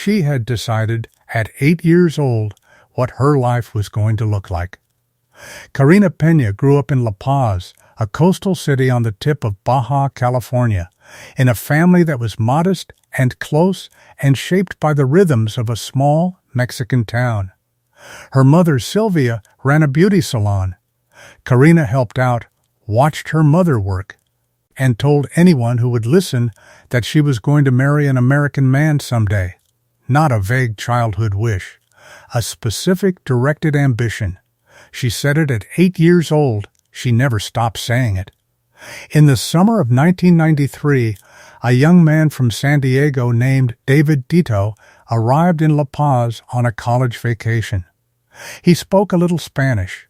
She had decided at 8 years old what her life was going to look like. Karina Peña grew up in La Paz, a coastal city on the tip of Baja California, in a family that was modest and close and shaped by the rhythms of a small Mexican town. Her mother, Sylvia, ran a beauty salon. Karina helped out, watched her mother work, and told anyone who would listen that she was going to marry an American man someday. Not a vague childhood wish, a specific directed ambition. She said it at 8 years old. She never stopped saying it. In the summer of 1993, a young man from San Diego named David Ditto arrived in La Paz on a college vacation. He spoke a little Spanish.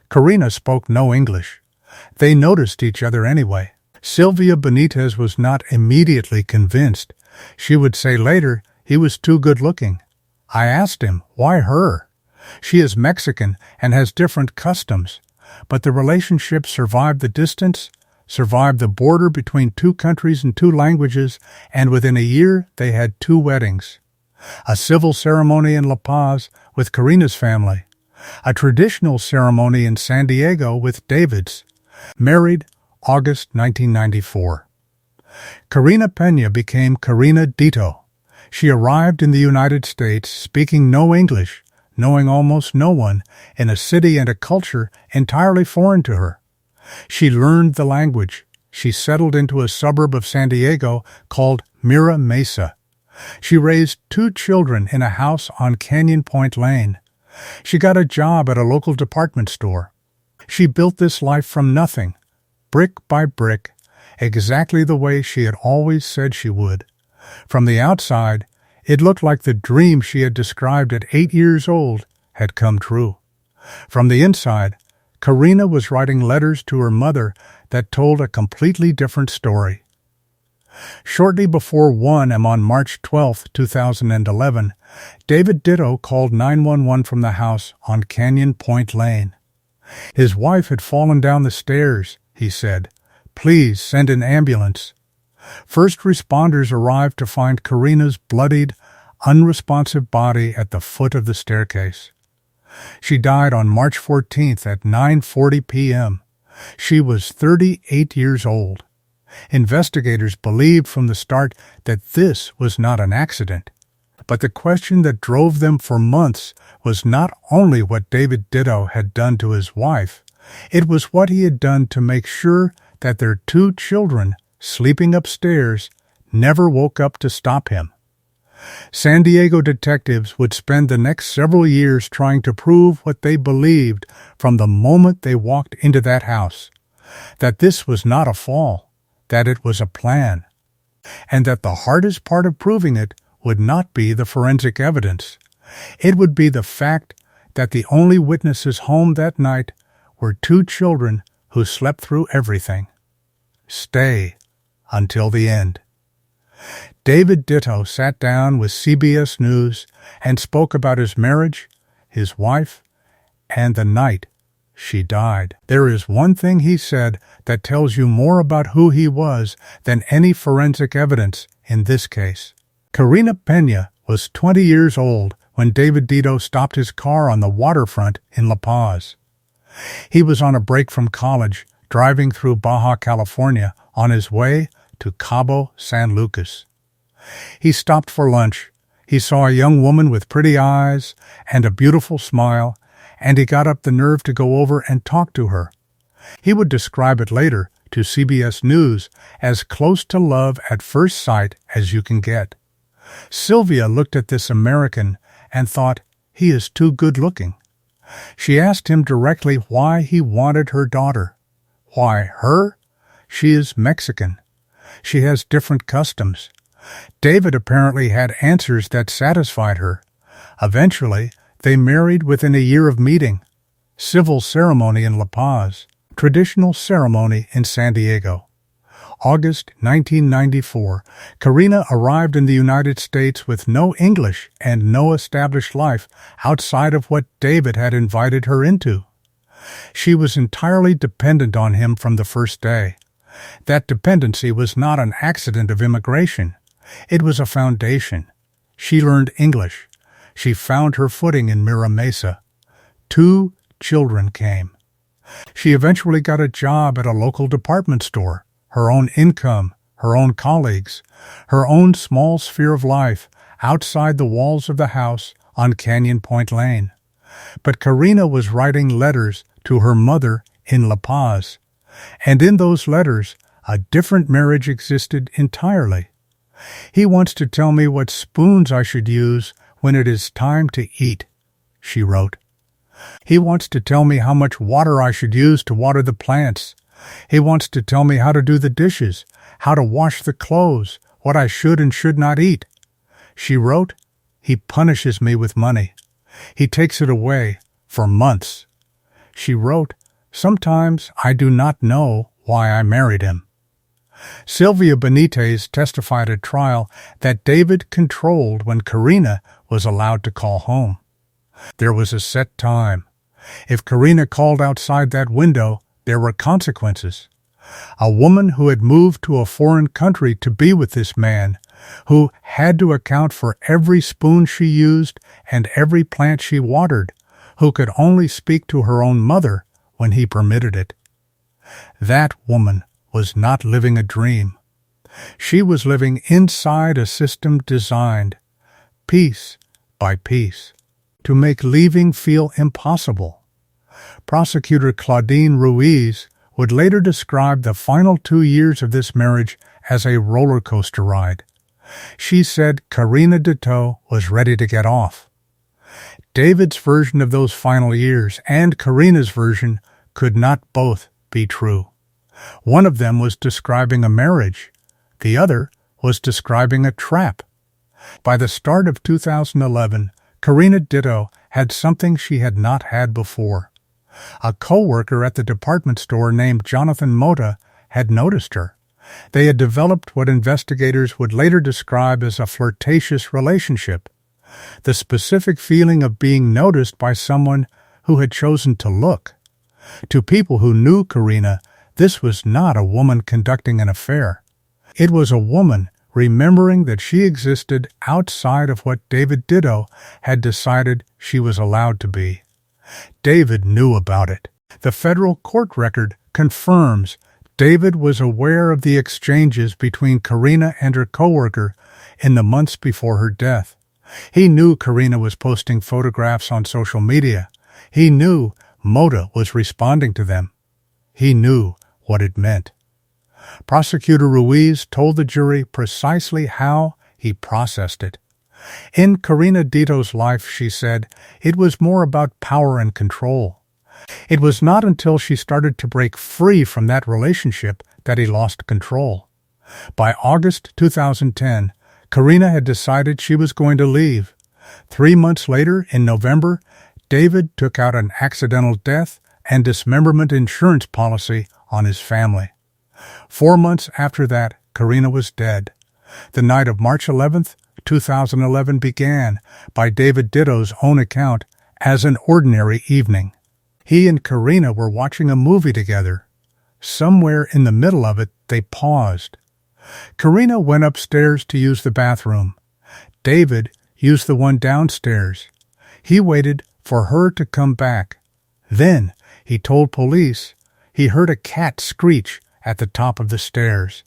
Karina spoke no English. They noticed each other anyway. Sylvia Benitez was not immediately convinced. She would say later he was too good-looking. I asked him, why her? She is Mexican and has different customs. But the relationship survived the distance, survived the border between 2 countries and 2 languages, and within a year they had 2 weddings. A civil ceremony in La Paz with Karina's family, a traditional ceremony in San Diego with David's. Married August 1994. Karina Peña became Karina Ditto. She arrived in the United States speaking no English, knowing almost no one, in a city and a culture entirely foreign to her. She learned the language. She settled into a suburb of San Diego called Mira Mesa. She raised 2 children in a house on Canyon Point Lane. She got a job at a local department store. She built this life from nothing, brick by brick, exactly the way she had always said she would. From the outside, it looked like the dream she had described at 8 years old had come true. From the inside, Karina was writing letters to her mother that told a completely different story. Shortly before 1 a.m. on March 12, 2011, David Ditto called 911 from the house on Canyon Point Lane. His wife had fallen down the stairs, he said. Please send an ambulance. First responders arrived to find Karina's bloodied, unresponsive body at the foot of the staircase. She died on March 14th at 9:40 p.m. She was 38 years old. Investigators believed from the start that this was not an accident. But the question that drove them for months was not only what David Ditto had done to his wife, it was what he had done to make sure that their 2 children, sleeping upstairs, never woke up to stop him. San Diego detectives would spend the next several years trying to prove what they believed from the moment they walked into that house, that this was not a fall, that it was a plan, and that the hardest part of proving it would not be the forensic evidence. It would be the fact that the only witnesses home that night were 2 children who slept through everything. Stay until the end. David Ditto sat down with CBS News and spoke about his marriage, his wife, and the night she died. There is one thing he said that tells you more about who he was than any forensic evidence in this case. Karina Peña was 20 years old when David Ditto stopped his car on the waterfront in La Paz. He was on a break from college, driving through Baja California on his way to Cabo San Lucas. He stopped for lunch. He saw a young woman with pretty eyes and a beautiful smile, and he got up the nerve to go over and talk to her. He would describe it later to CBS News as close to love at first sight as you can get. Sylvia looked at this American and thought, he is too good-looking. She asked him directly why he wanted her daughter. Why her? She is Mexican. She has different customs. David apparently had answers that satisfied her. Eventually, they married within a year of meeting. Civil ceremony in La Paz. Traditional ceremony in San Diego. August 1994, Karina arrived in the United States with no English and no established life outside of what David had invited her into. She was entirely dependent on him from the first day. That dependency was not an accident of immigration. It was a foundation. She learned English. She found her footing in Mira Mesa. 2 children came. She eventually got a job at a local department store, her own income, her own colleagues, her own small sphere of life outside the walls of the house on Canyon Point Lane. But Karina was writing letters to her mother in La Paz, and in those letters, a different marriage existed entirely. He wants to tell me what spoons I should use when it is time to eat, she wrote. He wants to tell me how much water I should use to water the plants. He wants to tell me how to do the dishes, how to wash the clothes, what I should and should not eat. She wrote, he punishes me with money. He takes it away for months. She wrote, sometimes I do not know why I married him. Sylvia Benitez testified at trial that David controlled when Karina was allowed to call home. There was a set time. If Karina called outside that window, there were consequences. A woman who had moved to a foreign country to be with this man, who had to account for every spoon she used and every plant she watered, who could only speak to her own mother when he permitted it. That woman was not living a dream. She was living inside a system designed, piece by piece, to make leaving feel impossible. Prosecutor Claudine Ruiz would later describe the final 2 years of this marriage as a roller coaster ride. She said Karina Ditto was ready to get off. David's version of those final years and Karina's version could not both be true. One of them was describing a marriage. The other was describing a trap. By the start of 2011, Karina Ditto had something she had not had before. A co-worker at the department store named Jonathan Mota had noticed her. They had developed what investigators would later describe as a flirtatious relationship. The specific feeling of being noticed by someone who had chosen to look. To people who knew Karina, this was not a woman conducting an affair. It was a woman remembering that she existed outside of what David Ditto had decided she was allowed to be. David knew about it. The federal court record confirms David was aware of the exchanges between Karina and her coworker in the months before her death. He knew Karina was posting photographs on social media. He knew Mota was responding to them. He knew what it meant. Prosecutor Ruiz told the jury precisely how he processed it. In Karina Ditto's life, she said, it was more about power and control. It was not until she started to break free from that relationship that he lost control. By August 2010, Karina had decided she was going to leave. 3 months later, in November, David took out an accidental death and dismemberment insurance policy on his family. 4 months after that, Karina was dead. The night of March 11th, 2011 began, by David Ditto's own account, as an ordinary evening. He and Karina were watching a movie together. Somewhere in the middle of it, they paused. Karina went upstairs to use the bathroom. David used the one downstairs. He waited for her to come back. Then, he told police, he heard a cat screech at the top of the stairs.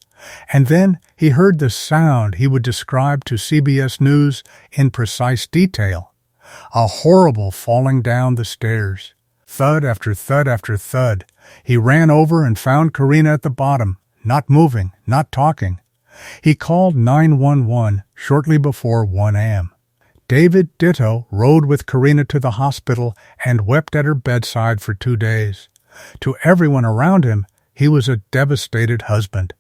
And then he heard the sound he would describe to CBS News in precise detail. A horrible falling down the stairs. Thud after thud after thud. He ran over and found Karina at the bottom, not moving, not talking. He called 911 shortly before 1 a.m. David Ditto rode with Karina to the hospital and wept at her bedside for 2 days. To everyone around him, he was a devastated husband.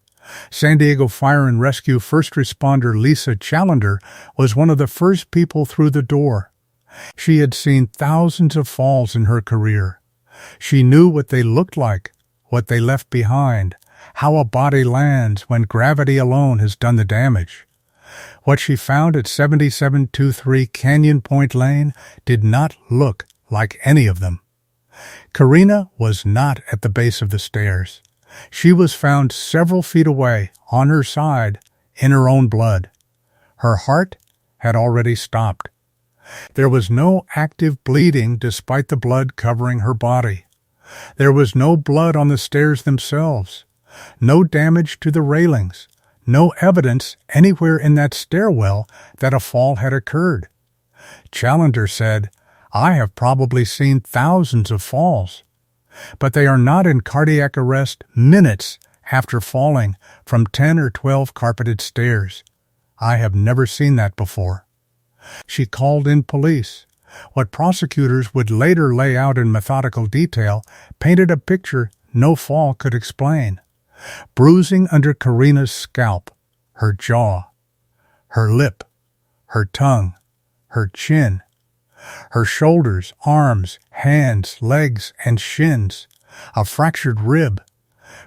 San Diego Fire and Rescue first responder Lisa Challender was one of the first people through the door. She had seen thousands of falls in her career. She knew what they looked like, what they left behind, how a body lands when gravity alone has done the damage. What she found at 7723 Canyon Point Lane did not look like any of them. Karina was not at the base of the stairs. She was found several feet away, on her side, in her own blood. Her heart had already stopped. There was no active bleeding despite the blood covering her body. There was no blood on the stairs themselves, no damage to the railings, no evidence anywhere in that stairwell that a fall had occurred. Challenger said, "I have probably seen thousands of falls, but they are not in cardiac arrest minutes after falling from 10 or 12 carpeted stairs. I have never seen that before." She called in police. What prosecutors would later lay out in methodical detail painted a picture no fall could explain. Bruising under Karina's scalp, her jaw, her lip, her tongue, her chin, her shoulders, arms, hands, legs, and shins, a fractured rib.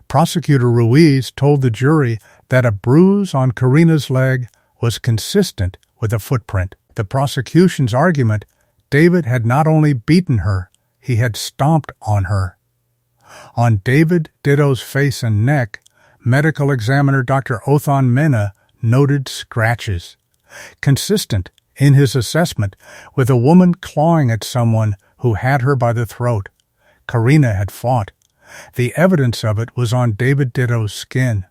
Prosecutor Ruiz told the jury that a bruise on Karina's leg was consistent with a footprint. The prosecution's argument, David had not only beaten her, he had stomped on her. On David Ditto's face and neck, medical examiner Dr. Othan Mena noted scratches, consistent in his assessment with a woman clawing at someone who had her by the throat. Karina had fought. The evidence of it was on David Ditto's skin.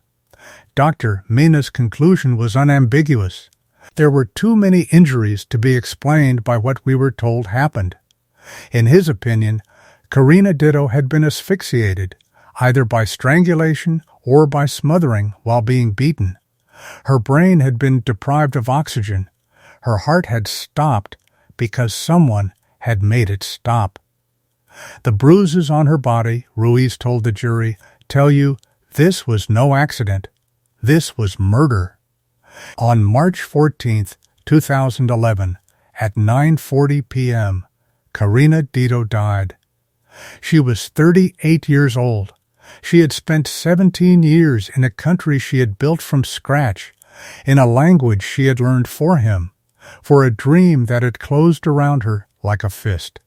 Dr. Mena's conclusion was unambiguous. There were too many injuries to be explained by what we were told happened. In his opinion, Karina Ditto had been asphyxiated, either by strangulation or by smothering while being beaten. Her brain had been deprived of oxygen. Her heart had stopped because someone had made it stop. The bruises on her body, Ruiz told the jury, tell you this was no accident. This was murder. On March 14, 2011, at 9:40 p.m., Karina Ditto died. She was 38 years old. She had spent 17 years in a country she had built from scratch, in a language she had learned for him, for a dream that had closed around her like a fist.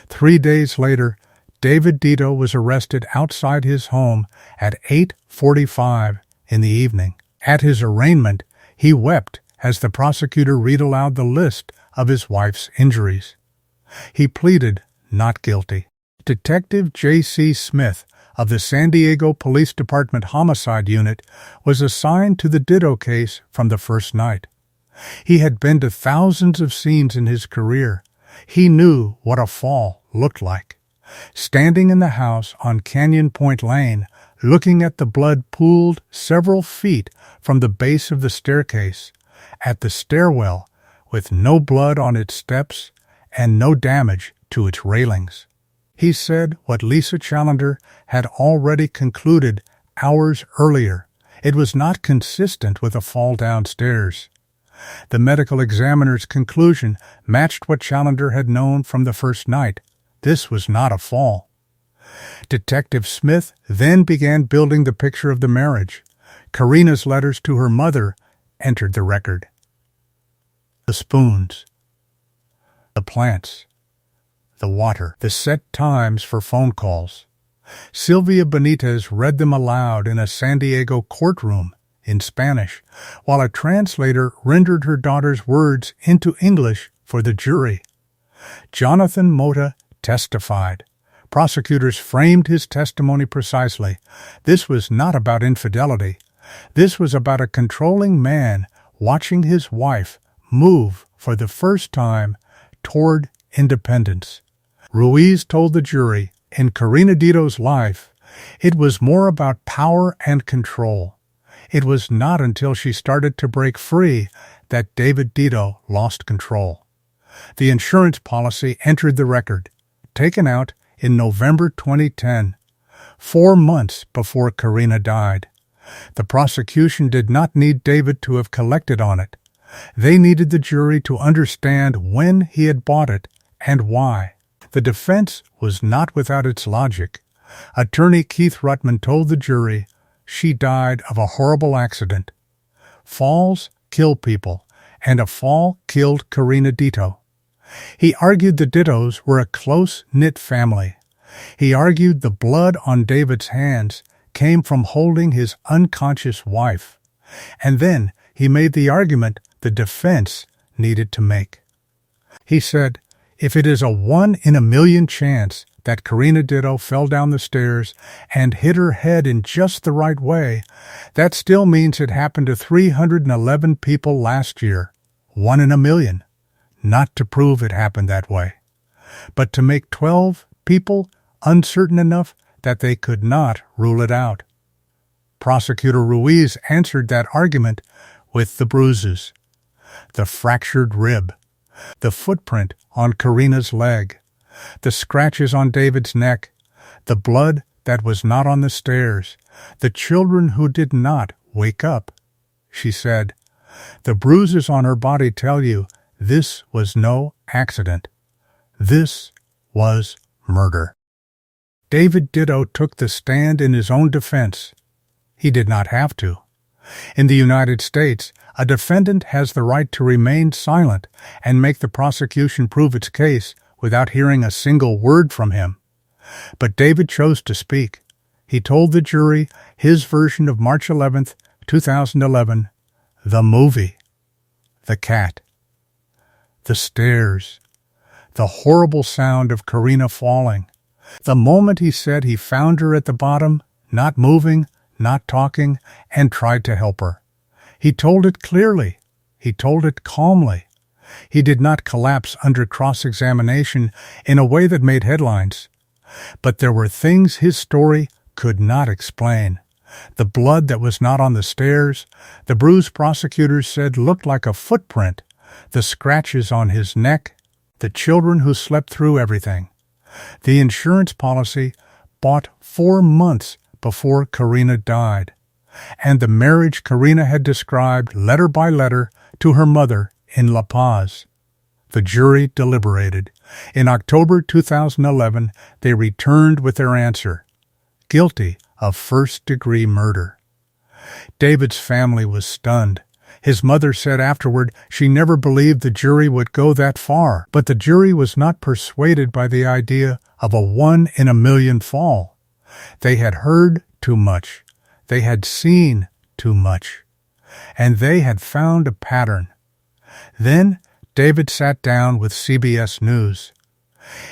3 days later, David Ditto was arrested outside his home at 8:45 in the evening. At his arraignment, he wept as the prosecutor read aloud the list of his wife's injuries. He pleaded not guilty. Detective J.C. Smith of the San Diego Police Department Homicide Unit was assigned to the Ditto case from the first night. He had been to thousands of scenes in his career. He knew what a fall looked like. Standing in the house on Canyon Point Lane, looking at the blood pooled several feet from the base of the staircase, at the stairwell with no blood on its steps and no damage to its railings. He said what Lisa Challenger had already concluded hours earlier. It was not consistent with a fall downstairs. The medical examiner's conclusion matched what Challenger had known from the first night. This was not a fall. Detective Smith then began building the picture of the marriage. Karina's letters to her mother entered the record. The spoons, the plants, the water, the set times for phone calls. Sylvia Benitez read them aloud in a San Diego courtroom in Spanish, while a translator rendered her daughter's words into English for the jury. Jonathan Mota testified. Prosecutors framed his testimony precisely. This was not about infidelity. This was about a controlling man watching his wife move for the first time toward independence. Ruiz told the jury, in Karina Ditto's life, it was more about power and control. It was not until she started to break free that David Ditto lost control. The insurance policy entered the record, taken out in November 2010, 4 months before Karina died. The prosecution did not need David to have collected on it. They needed the jury to understand when he had bought it and why. The defense was not without its logic. Attorney Keith Ruttman told the jury she died of a horrible accident. Falls kill people, and a fall killed Karina Ditto. He argued the Dittos were a close-knit family. He argued the blood on David's hands came from holding his unconscious wife. And then he made the argument the defense needed to make. He said, if it is a 1 in a million chance that Karina Ditto fell down the stairs and hit her head in just the right way, that still means it happened to 311 people last year. 1 in a million. Not to prove it happened that way, but to make 12 people uncertain enough that they could not rule it out. Prosecutor Ruiz answered that argument with the bruises, the fractured rib, the footprint on Karina's leg, the scratches on David's neck, the blood that was not on the stairs, the children who did not wake up. She said, the bruises on her body tell you this was no accident. This was murder. David Ditto took the stand in his own defense. He did not have to. In the United States, a defendant has the right to remain silent and make the prosecution prove its case without hearing a single word from him. But David chose to speak. He told the jury his version of March 11th, 2011, the movie, the cat, the stairs, the horrible sound of Karina falling, the moment he said he found her at the bottom, not moving, not talking, and tried to help her. He told it clearly. He told it calmly. He did not collapse under cross-examination in a way that made headlines. But there were things his story could not explain. The blood that was not on the stairs, the bruise prosecutors said looked like a footprint, the scratches on his neck, the children who slept through everything. The insurance policy bought 4 months before Karina died, and the marriage Karina had described letter by letter to her mother in La Paz. The jury deliberated. In October 2011, they returned with their answer, guilty of first-degree murder. David's family was stunned. His mother said afterward she never believed the jury would go that far, but the jury was not persuaded by the idea of a 1 in a million fall. They had heard too much. They had seen too much. And they had found a pattern. Then David sat down with CBS News.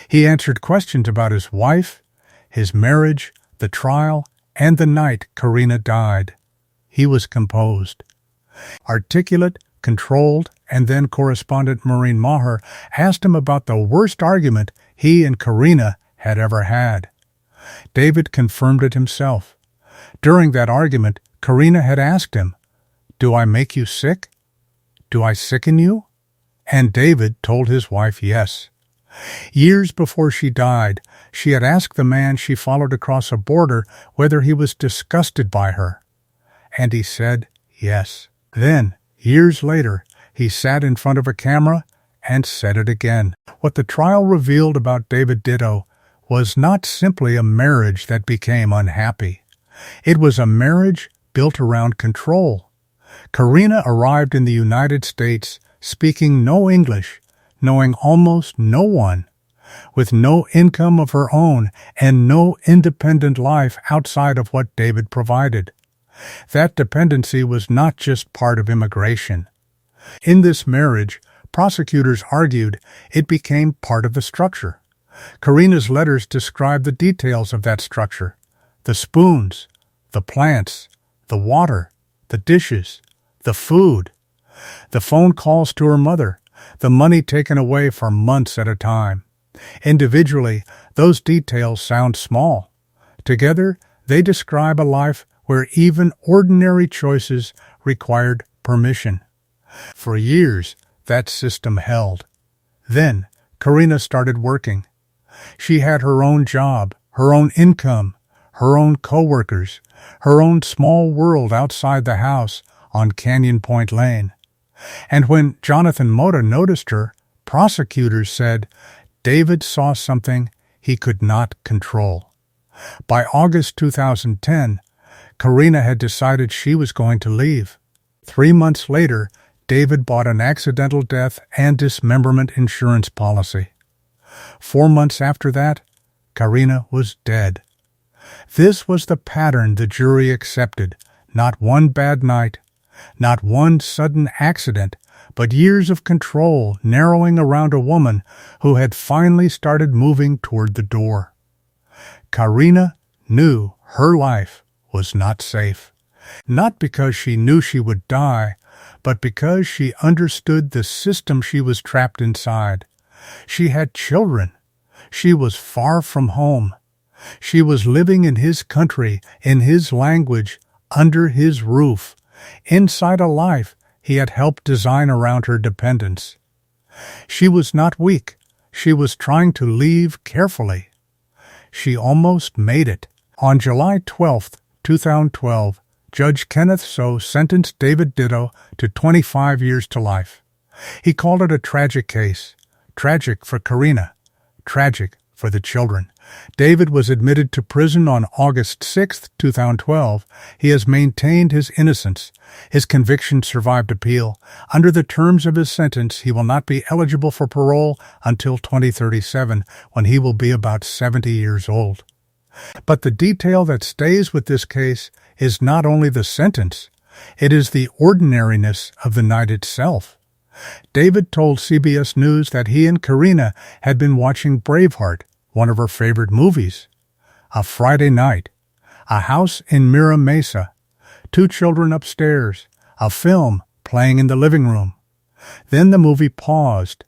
He answered questions about his wife, his marriage, the trial, and the night Karina died. He was composed. Articulate, controlled, and then correspondent Maureen Maher asked him about the worst argument he and Karina had ever had. David confirmed it himself. During that argument, Karina had asked him, "Do I make you sick? Do I sicken you?" And David told his wife yes. Years before she died, she had asked the man she followed across a border whether he was disgusted by her. And he said yes. Then, years later, he sat in front of a camera and said it again. What the trial revealed about David Ditto was not simply a marriage that became unhappy. It was a marriage built around control. Karina arrived in the United States speaking no English, knowing almost no one, with no income of her own and no independent life outside of what David provided. That dependency was not just part of immigration. In this marriage, prosecutors argued it became part of the structure. Karina's letters describe the details of that structure: the spoons, the plants, the water, the dishes, the food, the phone calls to her mother, the money taken away for months at a time. Individually, those details sound small. Together, they describe a life where even ordinary choices required permission. For years, that system held. Then, Karina started working. She had her own job, her own income, her own co-workers, her own small world outside the house on Canyon Point Lane. And when Jonathan Mota noticed her, prosecutors said David saw something he could not control. By August 2010, Karina had decided she was going to leave. 3 months later, David bought an accidental death and dismemberment insurance policy. 4 months after that, Karina was dead. This was the pattern the jury accepted: not one bad night, not one sudden accident, but years of control narrowing around a woman who had finally started moving toward the door. Karina knew her life was not safe, not because she knew she would die, but because she understood the system she was trapped inside. She had children. She was far from home. She was living in his country, in his language, under his roof, inside a life he had helped design around her dependence. She was not weak. She was trying to leave carefully. She almost made it. On July 12, 2012, Judge Kenneth So sentenced David Ditto to 25 years to life. He called it a tragic case. Tragic for Karina. Tragic for the children. David was admitted to prison on August 6, 2012. He has maintained his innocence. His conviction survived appeal. Under the terms of his sentence, he will not be eligible for parole until 2037, when he will be about 70 years old. But the detail that stays with this case is not only the sentence, it is the ordinariness of the night itself. David told CBS News that he and Karina had been watching Braveheart, one of her favorite movies. A Friday night, a house in Mira Mesa, 2 children upstairs, a film playing in the living room. Then the movie paused.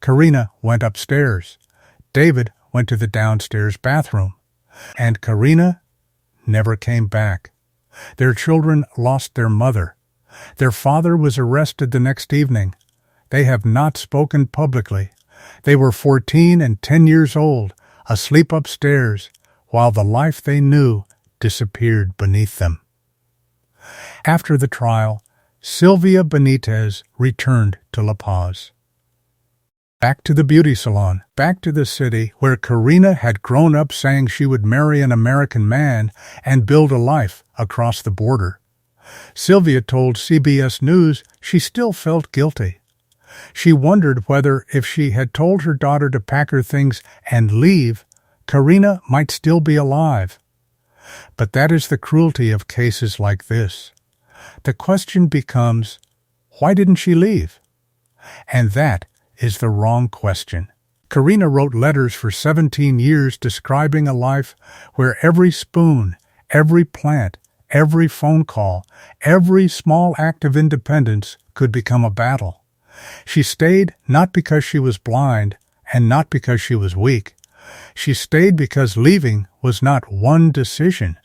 Karina went upstairs. David went to the downstairs bathroom. And Karina never came back. Their children lost their mother. Their father was arrested the next evening. They have not spoken publicly. They were 14 and 10 years old, asleep upstairs, while the life they knew disappeared beneath them. After the trial, Sylvia Benitez returned to La Paz. Back to the beauty salon, back to the city where Karina had grown up saying she would marry an American man and build a life across the border. Sylvia told CBS News she still felt guilty. She wondered whether, if she had told her daughter to pack her things and leave, Karina might still be alive. But that is the cruelty of cases like this. The question becomes, why didn't she leave? And that is the wrong question. Karina wrote letters for 17 years describing a life where every spoon, every plant, every phone call, every small act of independence could become a battle. She stayed not because she was blind and not because she was weak. She stayed because leaving was not one decision.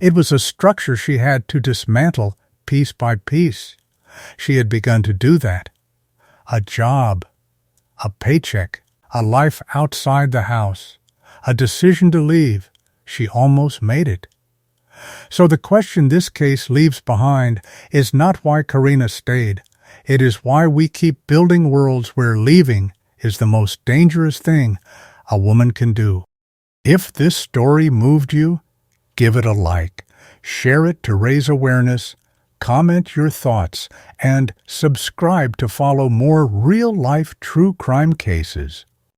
It was a structure she had to dismantle piece by piece. She had begun to do that. A job, a paycheck, a life outside the house, a decision to leave. She almost made it. So the question this case leaves behind is not why Karina stayed. It is why we keep building worlds where leaving is the most dangerous thing a woman can do. If this story moved you, give it a like, share it to raise awareness, comment your thoughts, and subscribe to follow more real-life true crime cases.